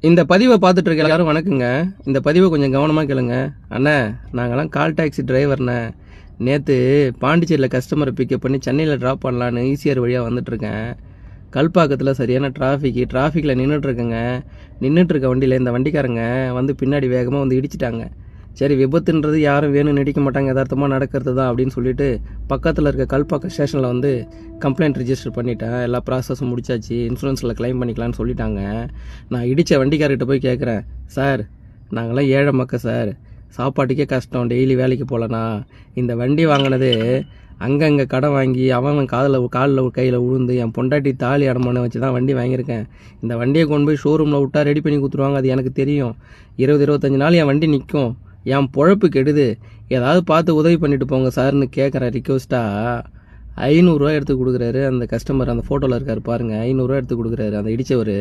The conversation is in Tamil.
இந்த பதிவை பார்த்துட்டு இருக்க எல்லாரும் வணக்கங்க. இந்த பதிவை கொஞ்சம் கவனமாக கேளுங்க. அண்ணா, நாங்கள்லாம் கால் டாக்ஸி டிரைவர்ண்ணே. நேற்று பாண்டிச்சேரியில் கஸ்டமரை பிக்கப் பண்ணி சென்னையில் ட்ராப் பண்ணலான்னு ஈசிஆர் வழியாக வந்துட்டுருக்கேன். கல்பாக்கத்தில் சரியான டிராஃபிக்கில் நின்றுட்டுருக்கேங்க. நின்றுட்டுருக்க வண்டியில் இந்த வண்டிக்காரங்க வந்து பின்னாடி வேகமாக வந்து இடிச்சிட்டாங்க. சரி, விபத்துன்றது யாரும் வேணும்னு நடிக்க மாட்டாங்க, யதார்த்தமாக நடக்கிறது தான் அப்படின்னு சொல்லிட்டு பக்கத்தில் இருக்க கல்பாக்கம் ஸ்டேஷனில் வந்து கம்ப்ளைண்ட் ரிஜிஸ்டர் பண்ணிட்டேன். எல்லா ப்ராசஸும் முடிச்சாச்சு, இன்சூரன்ஸில் க்ளைம் பண்ணிக்கலான்னு சொல்லிட்டாங்க. நான் இடித்த வண்டிக்காரர்கிட்ட போய் கேட்குறேன், சார் நாங்களாம் ஏழை மக்கள் சார், சாப்பாட்டுக்கே கஷ்டம், டெய்லி வேலைக்கு போகலண்ணா. இந்த வண்டி வாங்கினது அங்கங்கே கடன் வாங்கி அவன் காலில் கையில் விழுந்து என் பொண்டாட்டி தாலி அடமானம் வச்சு தான் வண்டி வாங்கியிருக்கேன். இந்த வண்டியை கொண்டு போய் ஷோரூமில் விட்டால் ரெடி பண்ணி கொடுத்துருவாங்க, அது எனக்கு தெரியும். 20-25 நாள் என் வண்டி நிற்கும், என் பொழப்பு கெடுது, ஏதாவது பார்த்து உதவி பண்ணிட்டு போங்க சார்னு கேட்குறேன் ரிக்வஸ்ட்டாக. 500 ரூபா எடுத்து கொடுக்குறாரு அந்த கஸ்டமர். அந்த ஃபோட்டோவில் இருக்கார் பாருங்கள், 500 ரூபா எடுத்து கொடுக்குறாரு அந்த இடித்தவர்.